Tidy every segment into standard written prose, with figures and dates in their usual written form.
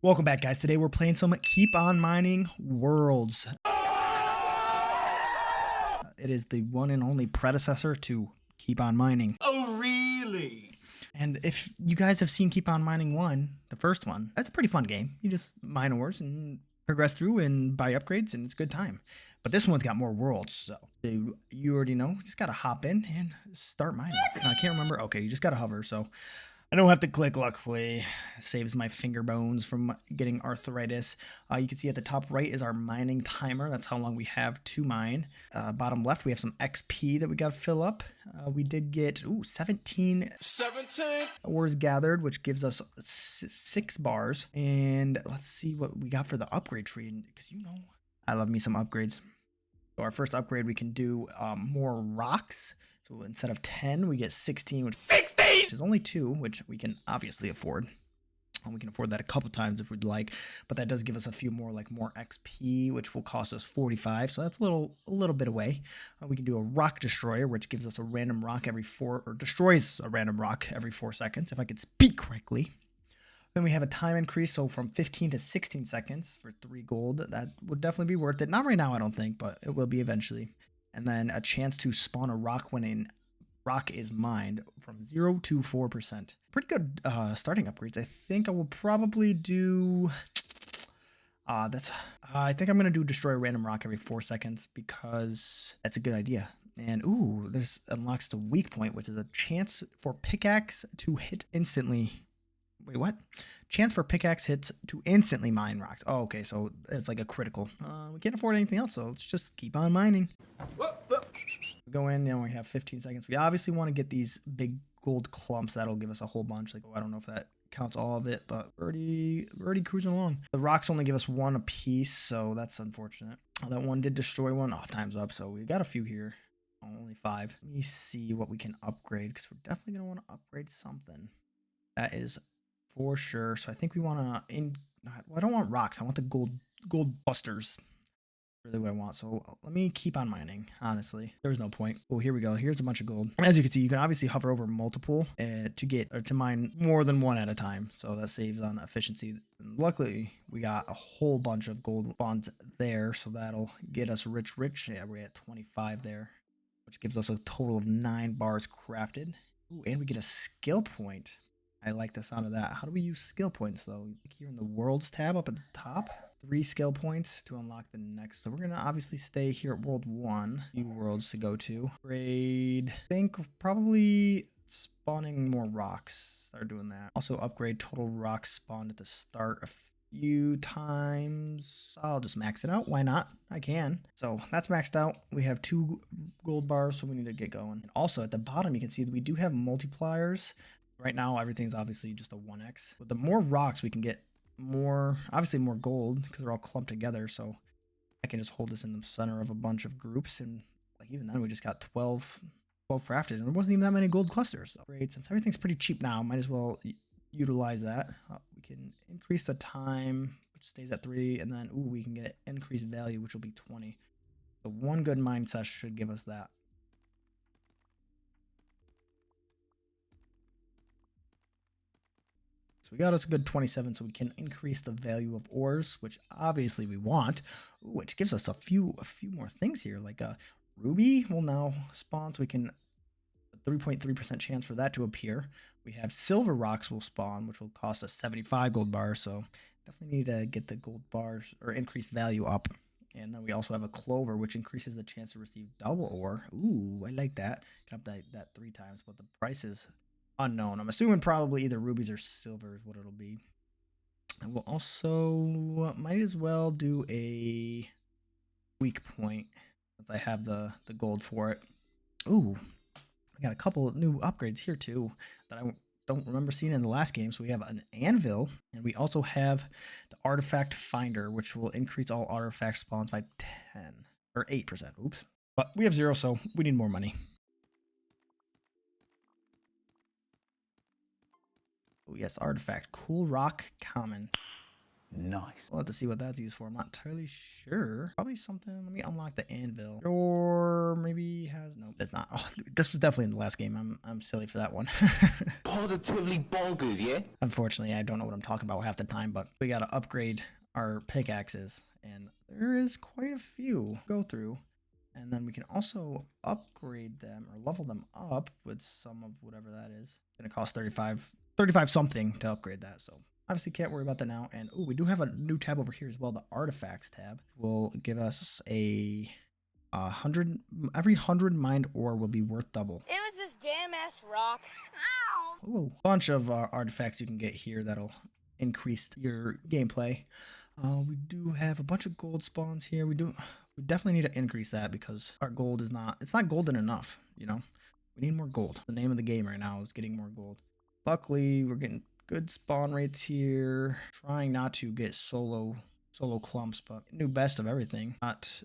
Welcome back, guys. Today we're playing some Keep on Mining Worlds. It is the one and only predecessor to Keep on Mining. Oh, really? And if you guys have seen Keep on Mining 1, the first one, that's a pretty fun game. You just mine ores and progress through and buy upgrades, and it's a good time. But this one's got more worlds, so you already know. Just gotta hop in and start mining. I can't remember. Okay, you just gotta hover, so I don't have to click, luckily. Saves my finger bones from getting arthritis. You can see at the top right is our mining timer. That's how long we have to mine. Bottom left, we have some XP that we got to fill up. We did get 17 ores gathered, which gives us 6 bars. And let's see what we got for the upgrade tree. Because you know, I love me some upgrades. So our first upgrade, we can do more rocks. So instead of 10, we get 16, which is only 2, which we can obviously afford. And we can afford that a couple times if we'd like, but that does give us a few more, like more XP, which will cost us 45. So that's a little bit away. We can do a rock destroyer, which gives us a random rock every 4, or destroys a random rock every 4 seconds, if I could speak correctly. Then we have a time increase, so from 15 to 16 seconds for 3 gold. That would definitely be worth it. Not right now, I don't think, but it will be eventually. And then a chance to spawn a rock when a rock is mined from 0 to 4%. Pretty good starting upgrades. I think I will probably do... I think I'm going to do destroy a random rock every 4 seconds because that's a good idea. And ooh, this unlocks the weak point, which is a chance for pickaxe to hit instantly. Wait, what? Chance for pickaxe hits to instantly mine rocks. Oh, okay, so it's like a critical. We can't afford anything else, so let's just keep on mining. Go in, and we have 15 seconds. We obviously want to get these big gold clumps. That'll give us a whole bunch. Like, I don't know if that counts all of it, but we're already cruising along. The rocks only give us 1 apiece, so that's unfortunate. That one did destroy one. Oh, time's up, so we got a few here. Only 5. Let me see what we can upgrade, because we're definitely going to want to upgrade something. That is for sure. So I think we want to well, I don't want rocks. I want the gold busters. Really what I want. So let me keep on mining. Honestly, there's no point. Oh, here we go. Here's a bunch of gold. As you can see, you can obviously hover over multiple to mine more than one at a time. So that saves on efficiency. And luckily, we got a whole bunch of gold bonds there, so that'll get us rich. Yeah, we're at 25 there, which gives us a total of 9 bars crafted. Ooh, and we get a skill point. I like the sound of that. How do we use skill points, though? Here in the Worlds tab up at the top. 3 skill points to unlock the next. So we're going to obviously stay here at World 1. New worlds to go to. Upgrade. I think probably spawning more rocks. Start doing that. Also upgrade total rocks spawned at the start a few times. I'll just max it out. Why not? I can. So that's maxed out. We have 2 gold bars, so we need to get going. And also at the bottom, you can see that we do have multipliers. Right now, everything's obviously just a 1x. But the more rocks we can get, obviously more gold, because they're all clumped together. So I can just hold this in the center of a bunch of groups, and like even then we just got 12 crafted, and there wasn't even that many gold clusters. So great, since everything's pretty cheap now, might as well utilize that. We can increase the time, which stays at 3, and then we can get increased value, which will be 20. So 1 good mine session should give us that. So we got us a good 27, so we can increase the value of ores, which obviously we want, which gives us a few more things here. Like a ruby will now spawn, so we can 3.3% chance for that to appear. We have silver rocks will spawn, which will cost us 75 gold bars. So definitely need to get the gold bars or increased value up. And then we also have a clover, which increases the chance to receive double ore. Ooh, I like that. Can up that 3 times, but the price is unknown. I'm assuming probably either rubies or silver is what it'll be. And we'll also might as well do a weak point since I have the gold for it. Ooh, I got a couple of new upgrades here too that I don't remember seeing in the last game. So we have an anvil, and we also have the artifact finder, which will increase all artifact spawns by 10 or 8%. Oops, but we have 0, so we need more money. Oh yes, artifact. Cool rock common. Nice. We'll have to see what that's used for. I'm not entirely sure. Probably something. Let me unlock the anvil. Or maybe has no. It's not. Oh, this was definitely in the last game. I'm silly for that one. Positively bonkers, yeah? Unfortunately, I don't know what I'm talking about half the time, but we gotta upgrade our pickaxes, and there is quite a few to go through. And then we can also upgrade them or level them up with some of whatever that is. It's gonna cost 35 something to upgrade that. So obviously can't worry about that now. And oh, we do have a new tab over here as well. The artifacts tab will give us a 100, every 100 mined ore will be worth double. It was this damn ass rock. Ow! Oh, bunch of artifacts you can get here that'll increase your gameplay. We do have a bunch of gold spawns here. We definitely need to increase that because our gold is not, it's not golden enough, you know? We need more gold. The name of the game right now is getting more gold. Luckily, we're getting good spawn rates here. Trying not to get solo clumps, but new best of everything. Not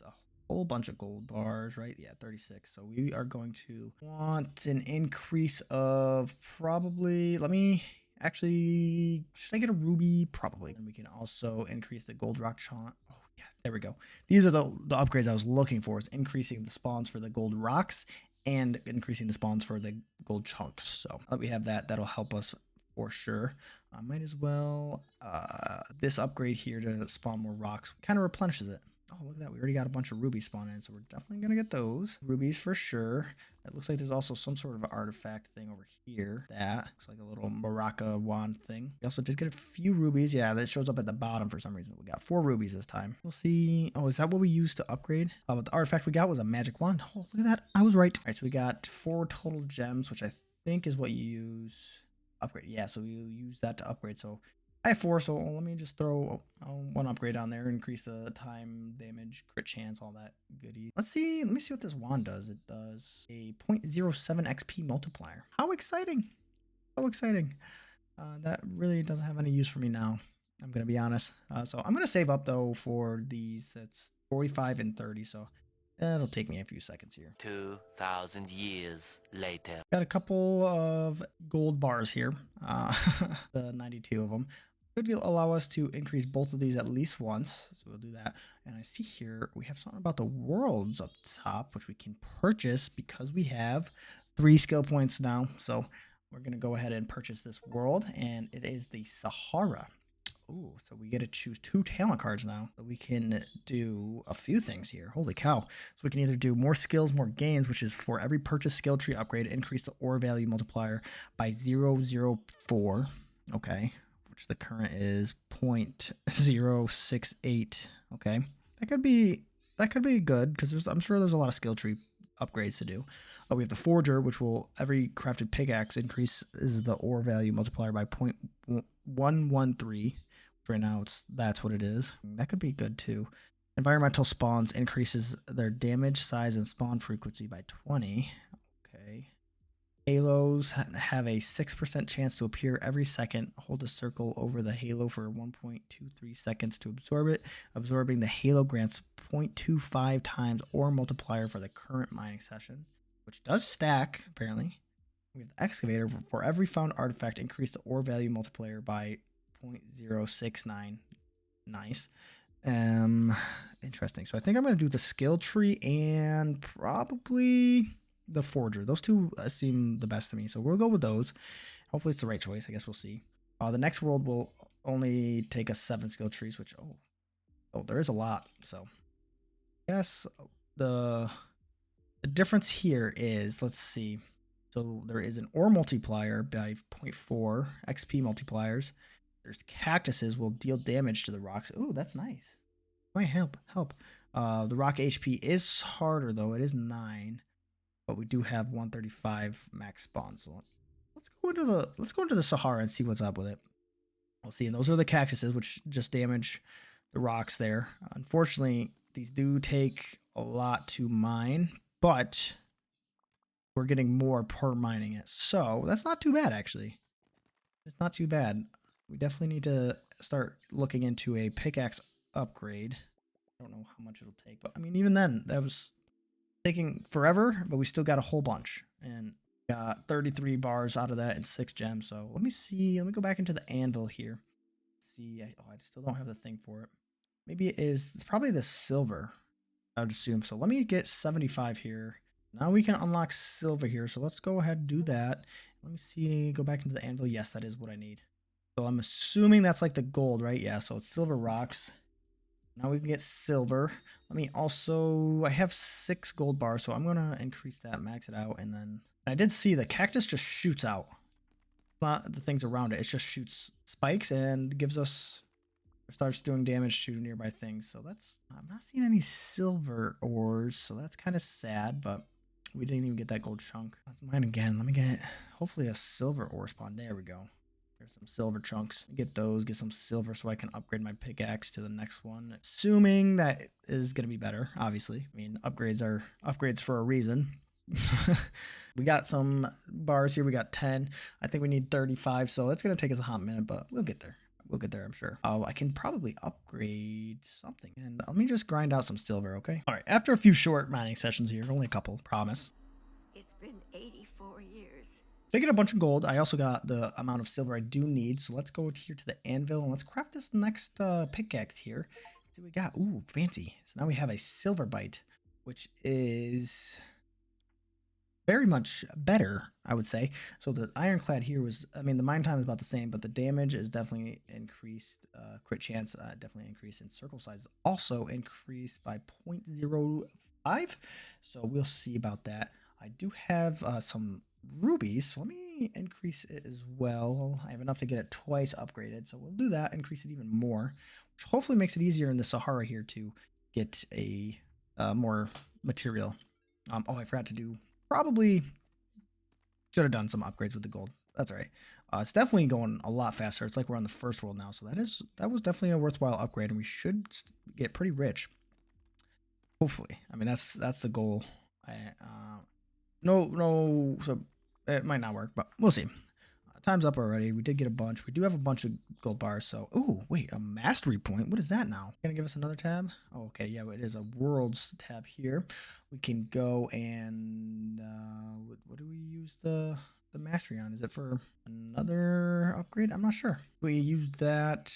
a whole bunch of gold bars, right? Yeah, 36. So we are going to want an increase of probably, let me actually, should I get a ruby? Probably. And we can also increase the gold rock chant. Oh yeah, there we go. These are the upgrades I was looking for, is increasing the spawns for the gold rocks and increasing the spawns for the gold chunks. So now that we have that, that'll help us for sure. I might as well, this upgrade here to spawn more rocks kind of replenishes it. Oh, look at that. We already got a bunch of rubies spawned in, so we're definitely going to get those. Rubies for sure. It looks like there's also some sort of artifact thing over here. That looks like a little Maraca wand thing. We also did get a few rubies. Yeah, that shows up at the bottom for some reason. We got 4 rubies this time. We'll see. Oh, is that what we used to upgrade? But the artifact we got was a magic wand. Oh, look at that. I was right. All right, so we got 4 total gems, which I think is what you use. Upgrade. Yeah, so we use that to upgrade. So I have 4, so let me just throw 1 upgrade on there, increase the time, damage, crit chance, all that goodies. Let me see what this wand does. It does a 0.07 XP multiplier. How exciting! So exciting. That really doesn't have any use for me now, I'm going to be honest. So I'm going to save up, though, for these. That's 45 and 30, so it'll take me a few seconds here. 2,000 years later. Got a couple of gold bars here, the 92 of them. Could allow us to increase both of these at least once, so we'll do that. And I see here we have something about the worlds up top, which we can purchase because we have 3 skill points now. So we're going to go ahead and purchase this world, and it is the Sahara. Ooh, so we get to choose 2 talent cards now. So we can do a few things here. Holy cow. So we can either do more skills, more gains, which is for every purchase skill tree upgrade, increase the ore value multiplier by 0.004. Okay. Which the current is 0.068. Okay. That could be good because I'm sure there's a lot of skill tree upgrades to do. We have the forger, which will every crafted pickaxe increases the ore value multiplier by 0.113. Right now that's what it is. That could be good too. Environmental spawns increases their damage, size, and spawn frequency by 20. Okay. Halos have a 6% chance to appear every second. Hold a circle over the halo for 1.23 seconds to absorb it. Absorbing the halo grants 0.25 times ore multiplier for the current mining session, which does stack, apparently. We have the excavator. For every found artifact, increase the ore value multiplier by 0.069. Nice. Interesting. So I think I'm going to do the skill tree and probably the forger. Those 2 seem the best to me, so we'll go with those. Hopefully it's the right choice. I guess we'll see. The next world will only take us 7 skill trees, which there is a lot. So yes, the difference here is, let's see. So there is an ore multiplier by 0.4 XP multipliers. There's cactuses will deal damage to the rocks. Oh, that's nice. Might help. The rock HP is harder though. It is 9. But we do have 135 max spawn. So let's go into the Sahara and see what's up with it. We'll see. And those are the cactuses, which just damage the rocks there. Unfortunately, these do take a lot to mine, but we're getting more per mining it. So that's not too bad, actually. It's not too bad. We definitely need to start looking into a pickaxe upgrade. I don't know how much it'll take, but I mean, even then, that was taking forever, but we still got a whole bunch and got 33 bars out of that and 6 gems. So let me see. Let me go back into the anvil here. see. I still don't have the thing for it. Maybe it's probably the silver, I would assume. So let me get 75 here. Now we can unlock silver here. So let's go ahead and do that. Let me see, go back into the anvil. Yes, that is what I need. So I'm assuming that's like the gold, right? Yeah, so it's silver rocks. Now we can get silver. Let me also, I have 6 gold bars, so I'm going to increase that, max it out. And then I did see the cactus just shoots out. Not the things around it. It just shoots spikes and gives us, starts doing damage to nearby things. So that's, I'm not seeing any silver ores, so that's kind of sad, but we didn't even get that gold chunk. That's mine again. Let me get hopefully a silver ore spawn. There we go. There's some silver chunks. Get those, get some silver so I can upgrade my pickaxe to the next one. Assuming that is going to be better, obviously. I mean, upgrades are upgrades for a reason. We got some bars here. We got 10. I think we need 35, so it's going to take us a hot minute, but we'll get there. We'll get there, I'm sure. Oh, I can probably upgrade something. And let me just grind out some silver, okay? All right, after a few short mining sessions here, only a couple, promise. It's been 84 years. I get a bunch of gold. I also got the amount of silver I do need. So let's go here to the anvil and let's craft this next pickaxe here. Let's see what we got. Ooh, fancy. So now we have a silver bite, which is very much better, I would say. So the ironclad here was, I mean, the mine time is about the same, but the damage is definitely increased. Crit chance definitely increased, and circle size also increased by 0.05. So we'll see about that. I do have some rubies, so let me increase it as well. I have enough to get it twice upgraded, so we'll do that, increase it even more, which hopefully makes it easier in the Sahara here to get a more material. Oh, I forgot to do, probably should have done some upgrades with the gold. That's all right. It's definitely going a lot faster. It's like we're on the first world now, so that was definitely a worthwhile upgrade, and we should get pretty rich. Hopefully, I mean that's the goal. No, so it might not work, but we'll see. Time's up already. We did get a bunch. We do have a bunch of gold bars. So, oh wait, a mastery point. What is that now? Gonna give us another tab? Oh, okay, yeah, it is a worlds tab here. We can go and what do we use the mastery on? Is it for another upgrade? I'm not sure. We use that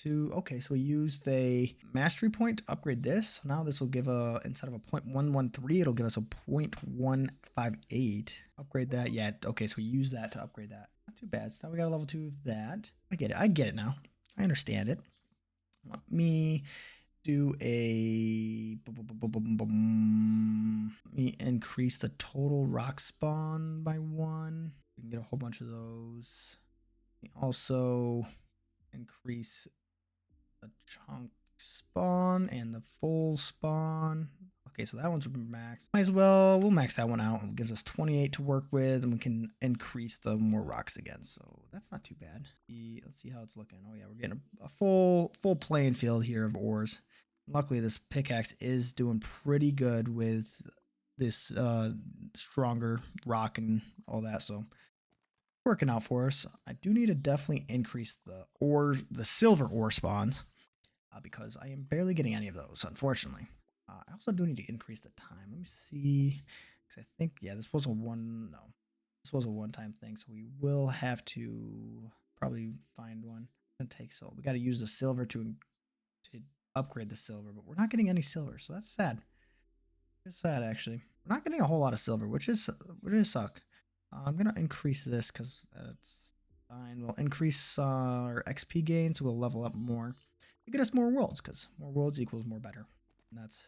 to, okay, so we use the mastery point to upgrade this. Now this will give a, instead of a 0.113, it'll give us a 0.158. Upgrade that. Yeah, okay, so we use that to upgrade that. Not too bad. So now we got a level 2 of that. I get it now. I understand it. Let me do a, let me increase the total rock spawn by 1. We can get a whole bunch of those. We also increase the chunk spawn and the full spawn. Okay, so that one's maxed. Might as well, we'll max that one out. It gives us 28 to work with, and we can increase the more rocks again. So that's not too bad. Let's see how it's looking. Oh yeah, we're getting a full playing field here of ores. Luckily, this pickaxe is doing pretty good with this stronger rock and all that. So working out for us. I do need to definitely increase the silver ore spawns because I am barely getting any of those, unfortunately. I also do need to increase the time. Let me see, because I think, yeah, this was a one-time thing, so we will have to probably find one. It's gonna take, so we got to use the silver to upgrade the silver, but we're not getting any silver, so that's sad. It's sad, actually. We're not getting a whole lot of silver, which is suck. I'm gonna increase this because that's fine. We'll increase our XP gain, so we'll level up more. You get us more worlds, because more worlds equals more better. And that's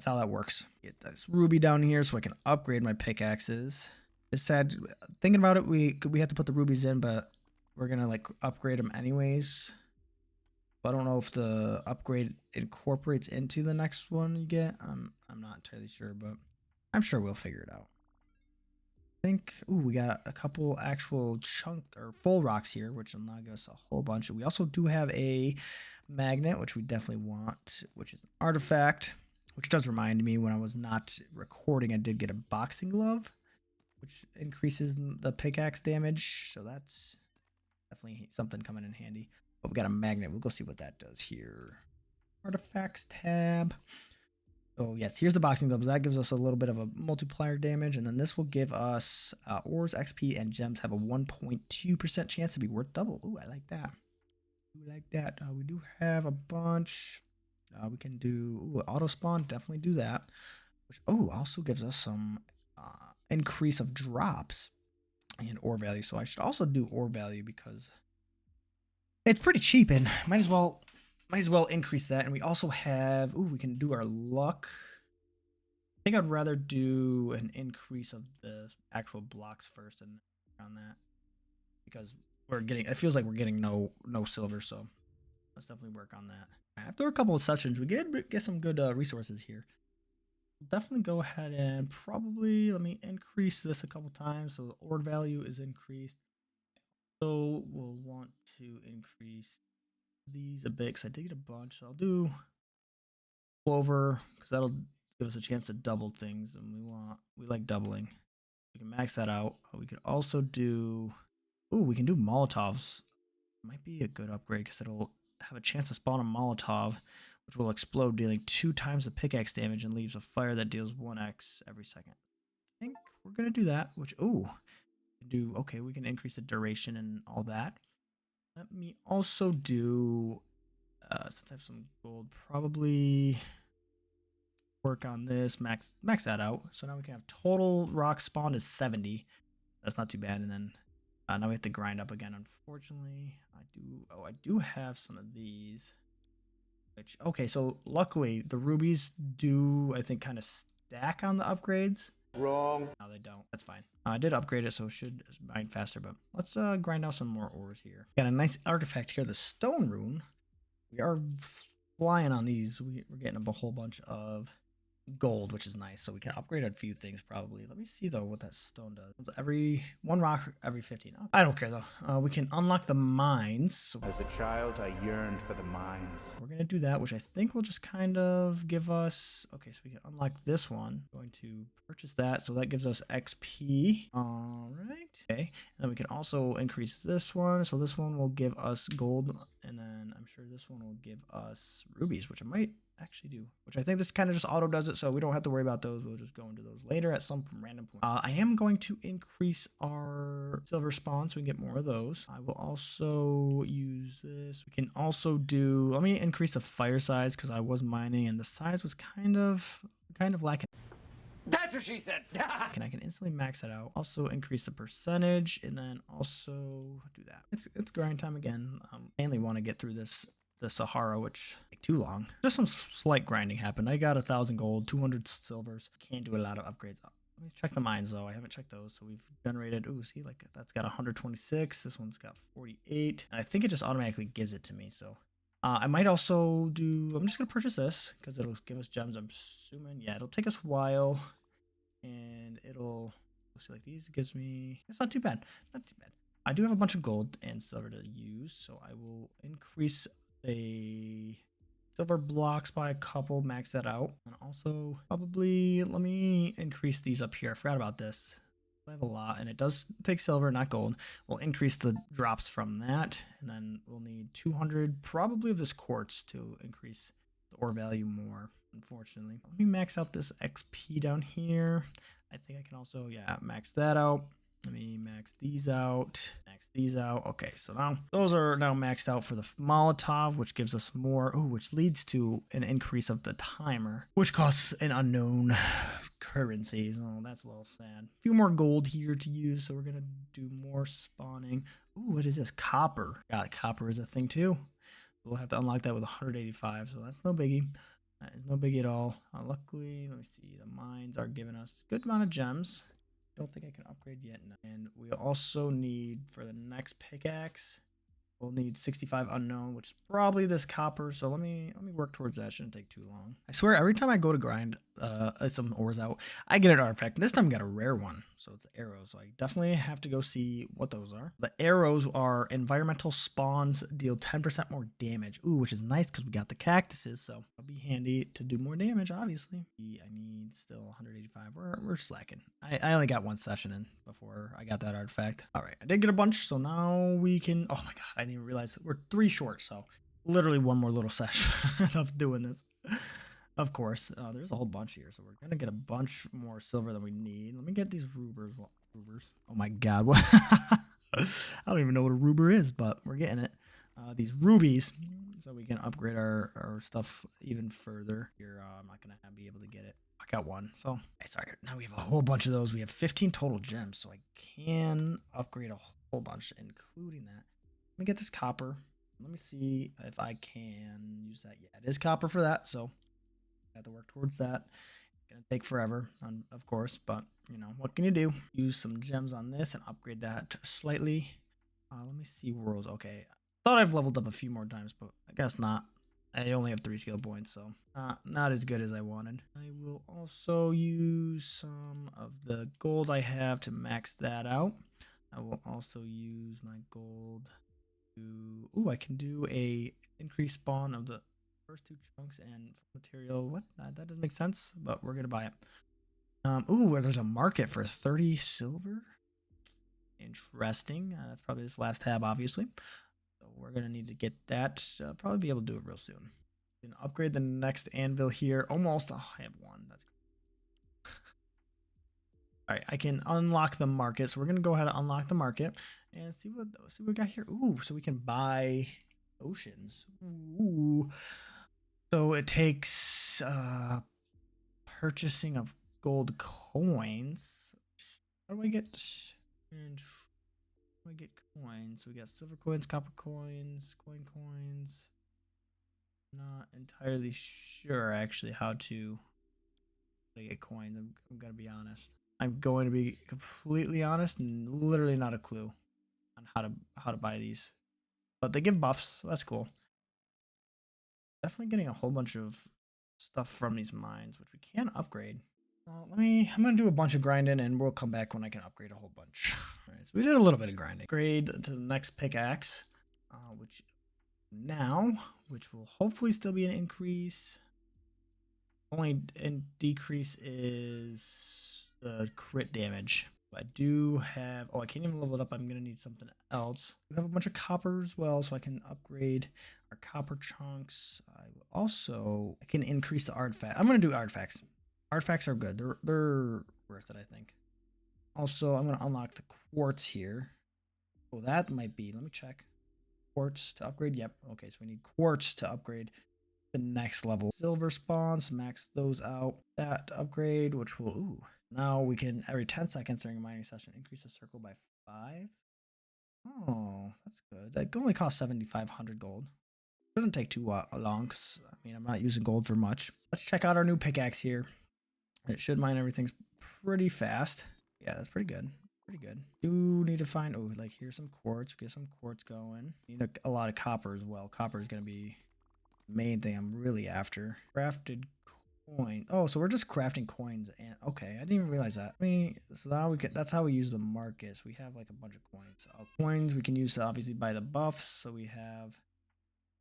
how that works. Get this ruby down here so I can upgrade my pickaxes. It's sad thinking about it. We have to put the rubies in, but we're gonna like upgrade them anyways. But I don't know if the upgrade incorporates into the next one you get. I'm not entirely sure, but I'm sure we'll figure it out. I think, ooh, we got a couple actual chunk or full rocks here, which will now give us a whole bunch. We also do have a magnet, which we definitely want, which is an artifact, which does remind me when I was not recording, I did get a boxing glove, which increases the pickaxe damage. So that's definitely something coming in handy. But we got a magnet. We'll go see what that does here. Artifacts tab. Oh yes, here's the boxing gloves. That gives us a little bit of a multiplier damage, and then this will give us ores, XP, and gems have a 1.2% chance to be worth double. Ooh, I like that. like that. We do have a bunch. We can do auto spawn. Definitely do that. Which also gives us some increase of drops and ore value. So I should also do ore value because it's pretty cheap and might as well increase that. And we also have we can do our luck. I think I'd rather do an increase of the actual blocks first and on that because it feels like we're getting no silver, so let's definitely work on that. After a couple of sessions, we get some good resources here. Definitely go ahead and probably let me increase this a couple times so the ore value is increased. So we'll want to increase these a bit because I did get a bunch. So I'll do clover because that'll give us a chance to double things, and we like doubling. We can max that out. We could also do we can do Molotovs. Might be a good upgrade because it'll have a chance to spawn a Molotov, which will explode, dealing 2 times the pickaxe damage and leaves a fire that deals 1x every second. I think we're gonna do that. Which we can increase the duration and all that. Let me also do since I have some gold, probably work on this, max that out. So now we can have total rock spawn is 70. That's not too bad. And then now we have to grind up again. Unfortunately, I do have some of these. Which so luckily the rubies do I think kind of stack on the upgrades. Wrong. No, they don't. That's fine. I did upgrade it, so it should mine faster. But let's grind out some more ores here. Got a nice artifact here, the stone rune. We are flying on these. We're getting a whole bunch of gold, which is nice, so we can upgrade a few things probably. Let me see though what that stone does. Every 1 rock every 15. I don't care though. We can unlock the mines. So as a child, I yearned for the mines. we're gonna do that, which I think will just kind of give us so we can unlock this one. Going to purchase that, so that gives us XP. All right, okay, and then we can also increase this one, so this one will give us gold, and then I'm sure this one will give us rubies, which I might actually do, which I think this kind of just auto does it, so we don't have to worry about those. We'll just go into those later at some random point. I am going to increase our silver spawn so we can get more of those. I will also use this. We can also do, let me increase the fire size because I was mining and the size was kind of lacking. That's what she said. And I can instantly max it out. Also increase the percentage and then also do that. It's grind time again. Mainly want to get through the Sahara, which take too long. Just some slight grinding happened. I got 1,000 gold, 200 silvers. Can't do a lot of upgrades. Let me check the mines though. I haven't checked those. So we've generated, see, like that's got 126. This one's got 48. And I think it just automatically gives it to me. So I might also I'm just gonna purchase this because it'll give us gems. I'm assuming, yeah, it'll take us a while, and we'll see, like these gives me. It's not too bad. Not too bad. I do have a bunch of gold and silver to use, so I will increase the silver blocks by a couple, max that out, and also probably let me increase these up here. I forgot about this. I have a lot, and it does take silver, not gold. We'll increase the drops from that, and then we'll need 200 probably of this quartz to increase the ore value more, unfortunately. Let me max out this XP down here. I think I can also, max that out. Let me max these out. Max these out. Okay, so now those are now maxed out for the Molotov, which gives us more, which leads to an increase of the timer, which costs an unknown currency. So that's a little sad. A few more gold here to use, so we're gonna do more spawning. What is this? Copper. Yeah, copper is a thing too. We'll have to unlock that with 185, so that's no biggie. That is no biggie at all. Luckily, let me see. The mines are giving us a good amount of gems. Don't think I can upgrade yet. No. And we also need, for the next pickaxe, we'll need 65 unknown, which is probably this copper. So let me work towards that. Shouldn't take too long. I swear, every time I go to grind some ores out, I get an artifact. This time I got a rare one, so it's arrows. So I definitely have to go see what those are. The arrows are environmental spawns, deal 10% more damage. Which is nice because we got the cactuses, so it'll be handy to do more damage. Obviously, I need still 185. We're slacking. I only got 1 session in before I got that artifact. All right, I did get a bunch, so now we can. Oh my god, I didn't even realize we're 3 short. So literally 1 more little session of doing this. Of course, there's a whole bunch here, so we're gonna get a bunch more silver than we need. Let me get these rubers. Oh my god, what? I don't even know what a ruber is, but we're getting it. these rubies so we can upgrade our stuff even further. Here, I'm not gonna be able to get it. I got one, so I started. Now we have a whole bunch of those. We have 15 total gems, so I can upgrade a whole bunch, including that. Let me get this copper. Let me see if I can use that. Yeah, it is copper for that, so I have to work towards that. Gonna take forever, of course, but you know what can you do? Use some gems on this and upgrade that slightly. Let me see worlds. Okay, thought I've leveled up a few more times, but I guess not. I only have 3 skill points, so not as good as I wanted. I will also use some of the gold I have to max that out. I will also use my gold to... Ooh, I can do a increased spawn of the first 2 chunks and material. What? That doesn't make sense, but we're gonna buy it. Ooh, there's a market for 30 silver. Interesting. That's probably this last tab, obviously. So we're gonna need to get that. Probably be able to do it real soon. Gonna upgrade the next anvil here. Almost. Oh, I have one. That's all right. I can unlock the market. So we're gonna go ahead and unlock the market and see what we got here. Ooh, so we can buy oceans. Ooh. So it takes purchasing of gold coins. How do I get? And how do I get coins? So we got silver coins, copper coins, coins. Not entirely sure actually how to get coins. I'm gonna be honest. I'm going to be completely honest and literally not a clue on how to buy these. But they give buffs, so that's cool. Definitely getting a whole bunch of stuff from these mines, which we can upgrade. I'm gonna do a bunch of grinding and we'll come back when I can upgrade a whole bunch. All right, so we did a little bit of grinding. Upgrade to the next pickaxe, which will hopefully still be an increase. Only decrease is the crit damage. I do have, I can't even level it up. I'm gonna need something else. We have a bunch of copper as well, so I can upgrade our copper chunks. I can increase the artifact. I'm gonna do artifacts. Artifacts are good. They're worth it, I think. Also, I'm gonna unlock the quartz here. Oh, that might be. Let me check. Quartz to upgrade. Yep. Okay, so we need quartz to upgrade the next level. Silver spawns. Max those out. That upgrade, which will. Ooh. Now we can every 10 seconds during a mining session increase the circle by 5. Oh, that's good. That only costs 7,500 gold. Shouldn't take too long because I mean I'm not using gold for much. Let's check out our new pickaxe here. It should mine everything's pretty fast. Yeah, that's pretty good. Pretty good. Do need to find like here's some quartz. Get some quartz going. Need a lot of copper as well. Copper is gonna be the main thing I'm really after. Crafted coin. Oh, so we're just crafting coins and okay, I didn't even realize that. So now we can. That's how we use the markets. We have like a bunch of coins. Coins we can use to obviously buy the buffs. So we have.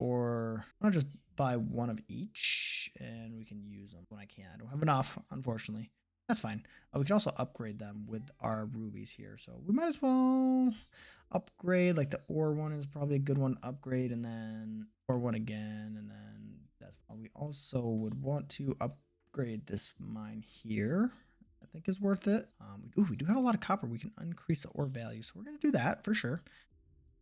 Or I'll just buy one of each and we can use them when I can. I don't have enough, unfortunately. That's fine. We can also upgrade them with our rubies here. So we might as well upgrade. Like the ore one is probably a good one to upgrade, and then ore one again, and then that's fine. We also would want to upgrade this mine here. I think is worth it. We do have a lot of copper. We can increase the ore value, so we're gonna do that for sure.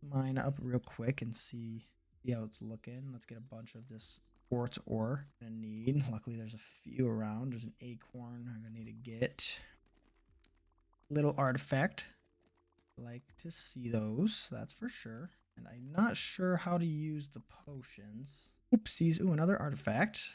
Mine up real quick and see how it's looking. Let's get a bunch of this quartz ore. I'm gonna need. Luckily, there's a few around. There's an acorn. I'm gonna need to get little artifact. Like to see those. That's for sure. And I'm not sure how to use the potions. Oopsies. Ooh, another artifact.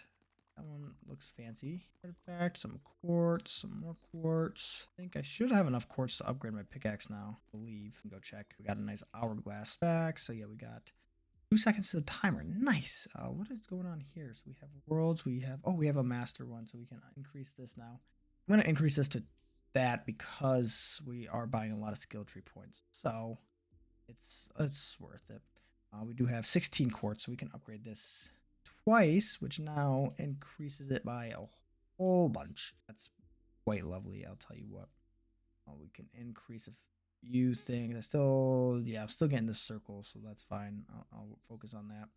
That one looks fancy. Artifact, some quartz, some more quartz. I think I should have enough quartz to upgrade my pickaxe now. I believe. Go check. We got a nice hourglass back. So yeah, we got 2 seconds to the timer. Nice. What is going on here? So we have worlds. We have a master one, so we can increase this now. I'm gonna increase this to that because we are buying a lot of skill tree points, so it's worth it. We do have 16 quartz, so we can upgrade this twice, which now increases it by a whole bunch. That's quite lovely. I'll tell you what. We can increase a few things. I'm still getting the circle, so that's fine. I'll focus on that.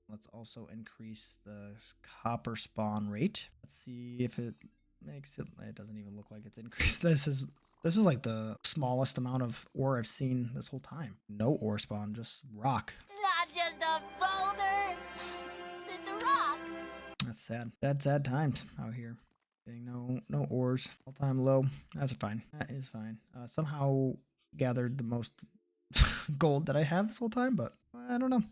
Let's also increase the copper spawn rate. Let's see if it makes it. It doesn't even look like it's increased. This is like the smallest amount of ore I've seen this whole time. No ore spawn, just rock. It's not just sad. Sad times out here. Getting no ores. All time low. That's fine. That is fine. Somehow gathered the most gold that I have this whole time, but I don't know.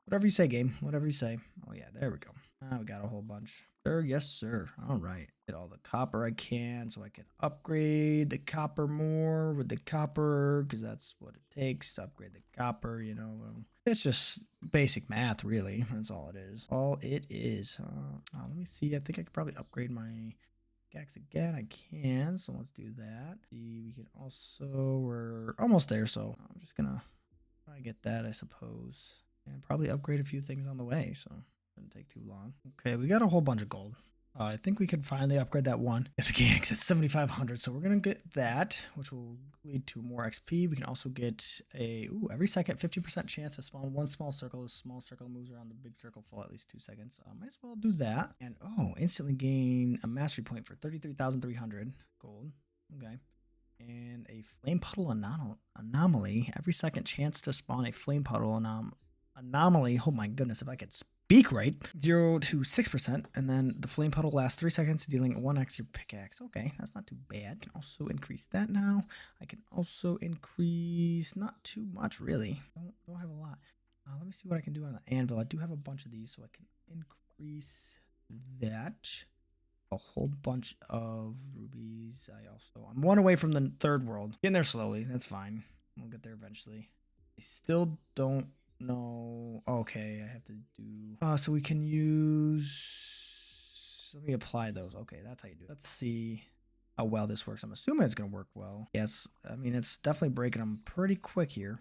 Whatever you say, game. Whatever you say. Oh yeah, there we go. We got a whole bunch. Sir, yes, sir. All right. Get all the copper I can so I can upgrade the copper more with the copper because that's what it takes to upgrade the copper, you know. It's just basic math, really. That's all it is. All it is. Let me see. I think I could probably upgrade my pickaxe again. I can. So let's do that. See, we can also, we're almost there. So I'm just going to try to get that, I suppose. And probably upgrade a few things on the way. So didn't take too long. Okay, we got a whole bunch of gold. I think we could finally upgrade that one. Yes, we can, because it's 7,500. So we're going to get that, which will lead to more XP. We can also get a, every second, 50% chance to spawn one small circle. The small circle moves around the big circle for at least 2 seconds. Might as well do that. And, instantly gain a mastery point for 33,300 gold. Okay. And a flame puddle anomaly. Every second chance to spawn a flame puddle anomaly. Oh my goodness, if I could speak right. 0 to 6%, and then the flame puddle lasts 3 seconds, dealing 1x your pickaxe. Okay, that's not too bad. Can also increase that now. I can also increase not too much really. Don't have a lot. Let me see what I can do on the anvil. I do have a bunch of these, so I can increase that. A whole bunch of rubies. I'm one away from the third world. Getting there slowly. That's fine. We'll get there eventually. I still don't know. Okay, I have to do so we can use, let me apply those. Okay, that's how you do it. Let's see how well this works. I'm assuming it's gonna work well. Yes, I mean it's definitely breaking them pretty quick here.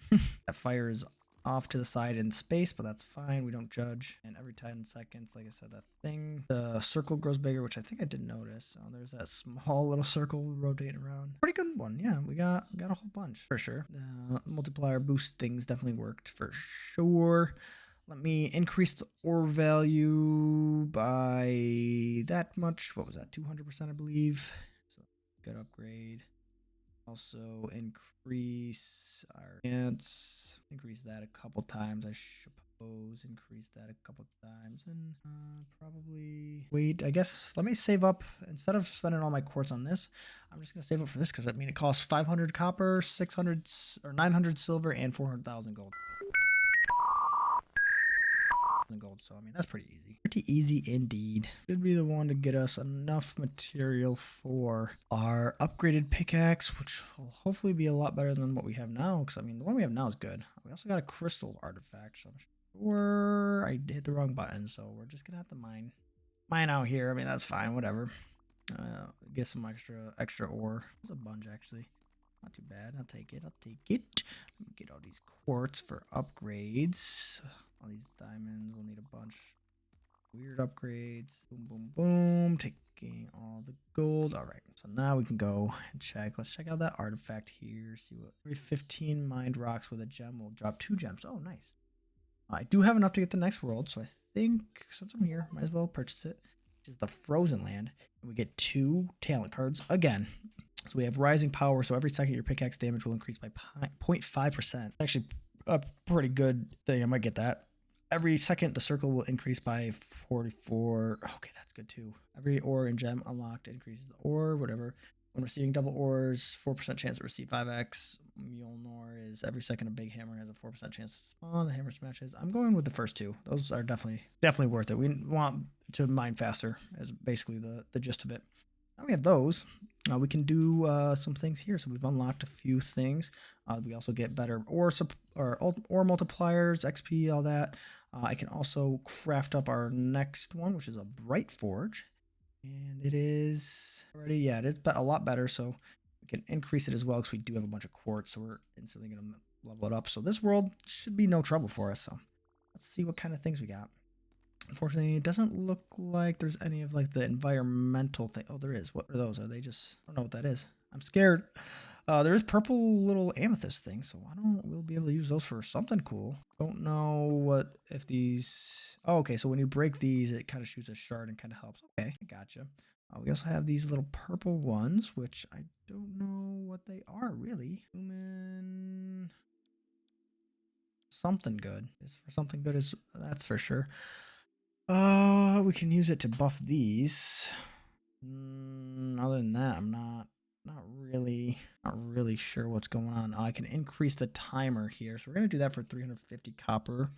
That fire is off to the side in space, but that's fine. We don't judge. And every 10 seconds, like I said, that thing, the circle grows bigger, which I think I did notice. Oh, there's that small little circle rotating around. Pretty good one. Yeah, we got a whole bunch for sure. Multiplier boost things definitely worked for sure. Let me increase the ore value by that much. What was that? 200%, I believe. So good upgrade. Also increase our chance. Increase that a couple times, I suppose. Increase that a couple times. And probably wait, I guess let me save up. Instead of spending all my quartz on this, I'm just going to save up for this because I mean it costs 500 copper, 600 or 900 silver, and 400,000 gold. Gold, so I mean that's pretty easy indeed. Should be the one to get us enough material for our upgraded pickaxe, which will hopefully be a lot better than what we have now, because I mean the one we have now is good. We also got a crystal artifact, so I'm sure I hit the wrong button, so we're just gonna have to mine out here. I mean that's fine, whatever. Get some extra ore. There's a bunch actually. Not too bad. I'll take it. Let me get all these quartz for upgrades. All these diamonds. We'll need a bunch. Weird upgrades. Boom, boom, boom. Taking all the gold. All right. So now we can go and check. Let's check out that artifact here. See what every 15 mined rocks with a gem will drop 2 gems. Oh, nice. I do have enough to get the next world. So I think since I'm here, might as well purchase it. Which is the Frozen Land. And we get 2 talent cards again. So we have Rising Power. So every second your pickaxe damage will increase by 0.5%. Actually a pretty good thing. I might get that. Every second, the circle will increase by 44. Okay, that's good too. Every ore and gem unlocked increases the ore, whatever. When receiving double ores, 4% chance to receive 5x. Mjolnir is every second a big hammer has a 4% chance to spawn. The hammer smashes. I'm going with the first 2. Those are definitely worth it. We want to mine faster, as basically the gist of it. Now we have those. We can do some things here. So we've unlocked a few things. We also get better ore multipliers, XP, all that. I can also craft up our next one, which is a Bright Forge. And it is already, yeah, it is a lot better. So we can increase it as well because we do have a bunch of quartz. So we're instantly going to level it up. So this world should be no trouble for us. So let's see what kind of things we got. Unfortunately, it doesn't look like there's any of like the environmental thing. Oh, there is. What are those? Are they just, I don't know what that is. I'm scared. There is purple little amethyst thing, so we'll be able to use those for something cool. Don't know if these, oh, okay, so when you break these, it kind of shoots a shard and kind of helps. Okay, I gotcha. We also have these little purple ones, which I don't know what they are really. Human, something good. Is for something good, that's for sure. We can use it to buff these. Other than that, I'm not really sure what's going on. I can increase the timer here, so we're gonna do that for 350 copper.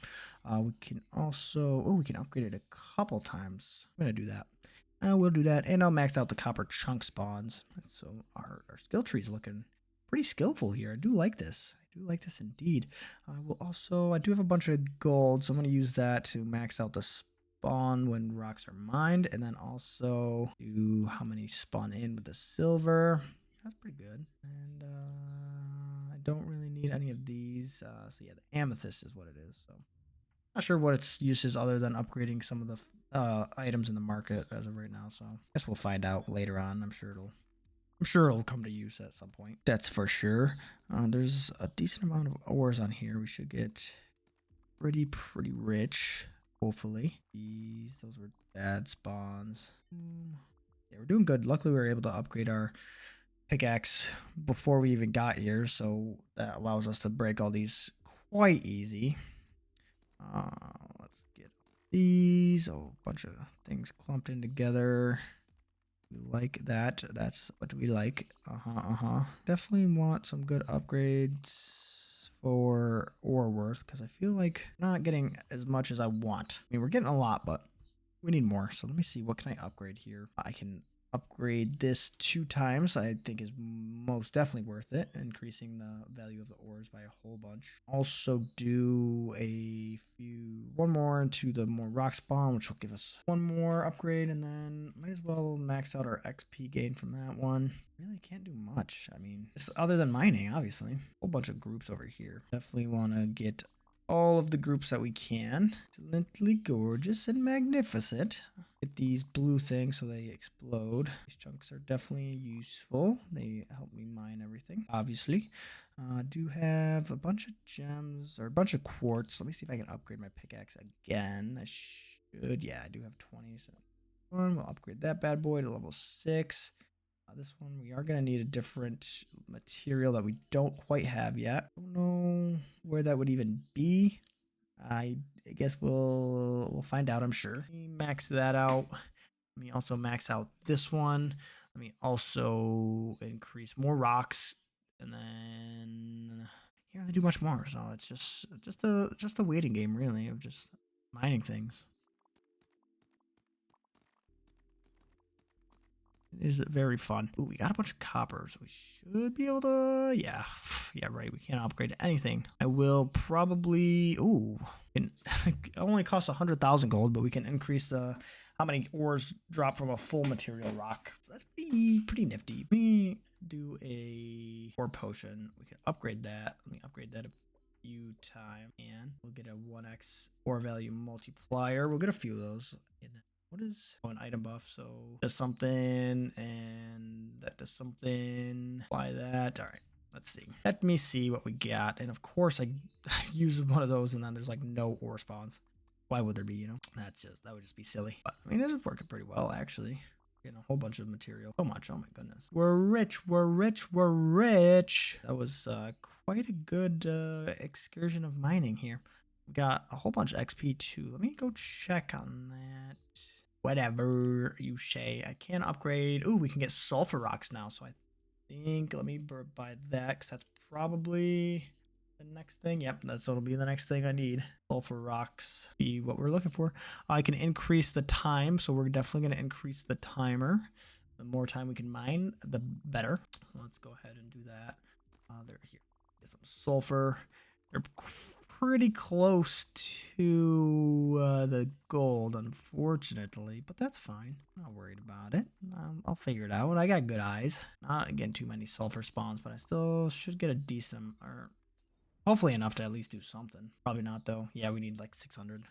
We can also, we can upgrade it a couple times. I'm gonna do that. We'll do that, and I'll max out the copper chunk spawns. So our skill tree is looking pretty skillful here. I do like this. I do like this indeed. I do have a bunch of gold, so I'm gonna use that to max out the spawn when rocks are mined, and then also do how many spawn in with the silver. That's pretty good. And I don't really need any of these. So yeah, the amethyst is what it is. So not sure what its use is other than upgrading some of the items in the market as of right now. So I guess we'll find out later on. I'm sure it'll come to use at some point. That's for sure. There's a decent amount of ores on here. We should get pretty rich. Hopefully. Those were bad spawns. Yeah, we're doing good. Luckily, we were able to upgrade our pickaxe before we even got here, so that allows us to break all these quite easy. Let's get these. Oh, a bunch of things clumped in together. We like that. That's what we like. Definitely want some good upgrades for ore worth, because I feel like I'm not getting as much as I want. I mean, we're getting a lot, but we need more. So let me see, what can I upgrade here? I can upgrade this 2 times. I think is most definitely worth it, increasing the value of the ores by a whole bunch. Also do one more into the more rock spawn, which will give us one more upgrade, and then might as well max out our XP gain from that one. Really can't do much. I mean, just other than mining, obviously. A whole bunch of groups over here. Definitely want to get all of the groups that we can. Excellently gorgeous and magnificent. Get these blue things so they explode. These chunks are definitely useful. They help me mine everything, obviously. Do have a bunch of gems or a bunch of quartz. Let me see if I can upgrade my pickaxe again. I should. Yeah, I do have 20. So we'll upgrade that bad boy to level 6. This one, we are going to need a different material that we don't quite have yet. Don't know where that would even be. I guess we'll find out, I'm sure. Let me max that out. Let me also max out this one. Let me also increase more rocks. And then can't really do much more. So it's just a waiting game, really, of just mining things. It is very fun. Ooh, we got a bunch of copper, so we should be able to, yeah, right. We can't upgrade anything. I will probably, it only costs 100,000 gold, but we can increase the how many ores drop from a full material rock. So that's pretty nifty. We do a ore potion. We can upgrade that. Let me upgrade that a few times, and we'll get a 1x ore value multiplier. We'll get a few of those. What is an item buff? So does something, and that does something. Apply that. All right, let's see. Let me see what we got. And of course, I use one of those, and then there's like no ore spawns. Why would there be? You know, that would just be silly. But I mean, this is working pretty well actually. Getting a whole bunch of material. So much. Oh my goodness. We're rich. We're rich. We're rich. That was quite a good excursion of mining here. We got a whole bunch of XP too. Let me go check on that. Whatever you say. I can upgrade. Ooh, we can get sulfur rocks now. So I think, let me buy that, because that's probably the next thing. Yep, that'll be the next thing I need. Sulfur rocks be what we're looking for. I can increase the time, so we're definitely going to increase the timer. The more time we can mine, the better. Let's go ahead and do that. They're here. Get some sulfur. They're pretty close to the gold, unfortunately, but that's fine. I'm not worried about it. I'll figure it out. I got good eyes. Not getting too many sulfur spawns, but I still should get a decent, or hopefully enough to at least do something. Probably not though. Yeah, we need like 600.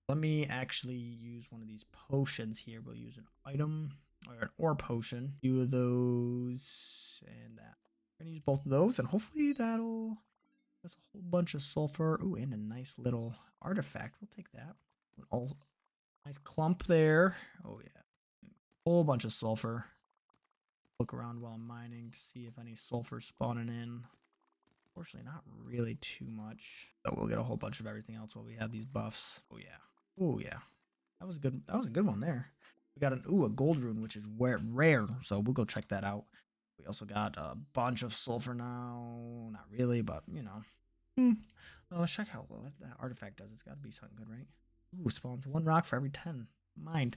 Let me actually use one of these potions here. We'll use an item or an ore potion. A few of those and that. We're gonna use both of those, and hopefully that'll. There's a whole bunch of sulfur. Ooh, and a nice little artifact. We'll take that. Nice clump there. Oh, yeah. Whole bunch of sulfur. Look around while I'm mining to see if any sulfur's spawning in. Fortunately, not really too much. So we'll get a whole bunch of everything else while we have these buffs. Oh, yeah. Oh, yeah. That was good. That was a good one there. We got a gold rune, which is rare. So we'll go check that out. We also got a bunch of sulfur now. Not really, but you know. Well, let's check out what that artifact does. It's got to be something good, right? Ooh, spawns 1 rock for every 10. Mind.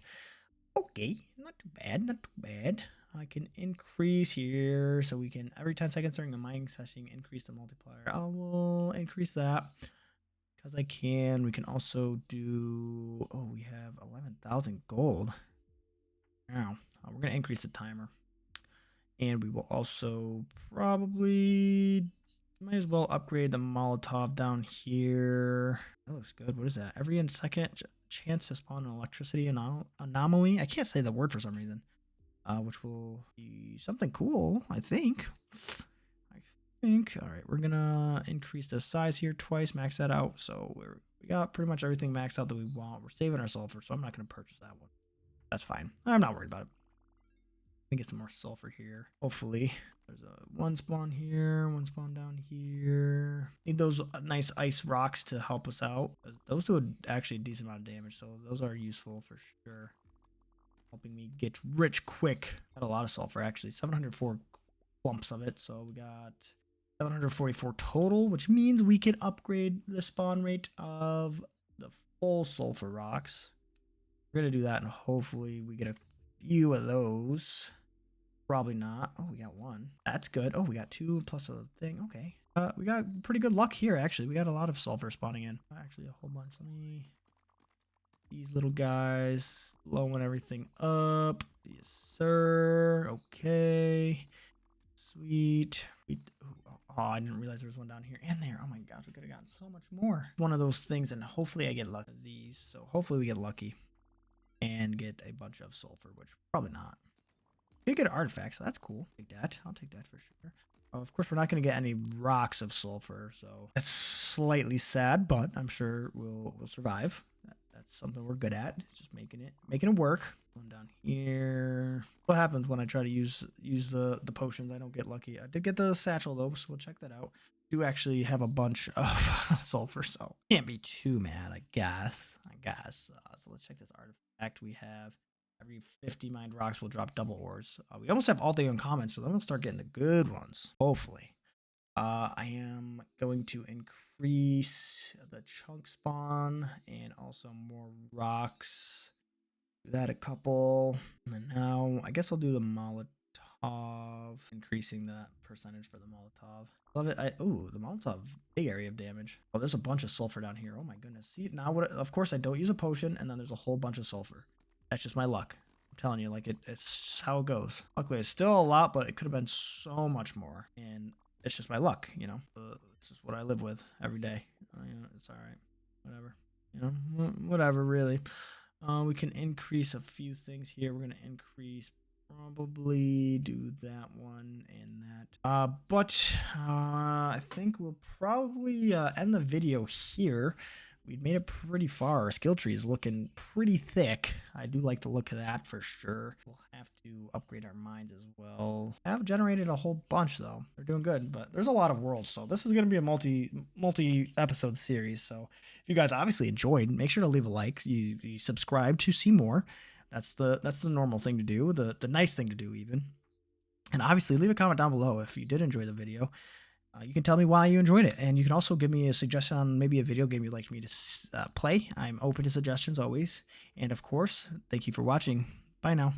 Okay, not too bad, not too bad. I can increase here, so we can, every 10 seconds during the mining session, increase the multiplier. I will increase that, because I can. We can also do, oh, we have 11,000 gold. Now, we're going to increase the timer. And we will also probably, might as well upgrade the Molotov down here. That looks good. What is that? Every second chance to spawn an electricity anomaly. I can't say the word for some reason. Which will be something cool, I think. All right, we're gonna increase the size here twice, max that out. So we got pretty much everything maxed out that we want. We're saving our sulfur, so I'm not gonna purchase that one. That's fine. I'm not worried about it. Let me get some more sulfur here. Hopefully, there's one spawn here, one spawn down here. Need those nice ice rocks to help us out. Those do actually a decent amount of damage, so those are useful for sure. Helping me get rich quick. Got a lot of sulfur actually, 704 clumps of it. So we got 744 total, which means we can upgrade the spawn rate of the full sulfur rocks. We're gonna do that, and hopefully we get a few of those. Probably not. Oh, we got 1. That's good. Oh, we got 2 plus a thing. Okay. We got pretty good luck here actually. We got a lot of sulfur spawning in. Actually, a whole bunch. Let me. These little guys blowing everything up. Yes, sir. Okay. Sweet. Oh, I didn't realize there was one down here and there. Oh my gosh, we could have gotten so much more. One of those things, and hopefully I get lucky with these. So hopefully we get lucky and get a bunch of sulfur, which probably not. We get artifacts, so that's cool. Take that. I'll take that for sure. Of course, we're not going to get any rocks of sulfur, so that's slightly sad, but I'm sure we'll survive. That's something we're good at. Just making it work. One down here. What happens when I try to use the potions? I don't get lucky. I did get the satchel though, so we'll check that out. Do actually have a bunch of sulfur, so can't be too mad, I guess. So let's check this artifact. We have every 50 mined rocks will drop double ores. We almost have all the uncommon, so then we'll start getting the good ones. Hopefully. I am going to increase the chunk spawn and also more rocks. Do that a couple. And then now I guess I'll do the Molotov, increasing that percentage for the Molotov. Love it. Oh, the Molotov, big area of damage. Oh, there's a bunch of sulfur down here. Oh my goodness. See, now what? Of course I don't use a potion, and then there's a whole bunch of sulfur. That's just my luck. I'm telling you, like it's how it goes. Luckily, it's still a lot, but it could have been so much more. And it's just my luck, you know. It's just what I live with every day. You know, it's all right. Whatever. You know, whatever, really. We can increase a few things here. We're going to increase, probably do that one and that. But I think we'll probably end the video here. We've made it pretty far. Our skill tree is looking pretty thick. I do like the look of that for sure. We'll have to upgrade our mines as well. I have generated a whole bunch though. They're doing good, but there's a lot of worlds. So this is going to be a multi-episode series. So if you guys obviously enjoyed, make sure to leave a like. You subscribe to see more. That's the normal thing to do. The nice thing to do even. And obviously leave a comment down below if you did enjoy the video. You can tell me why you enjoyed it, and you can also give me a suggestion on maybe a video game you'd like me to play. I'm open to suggestions always. And of course, thank you for watching. Bye now.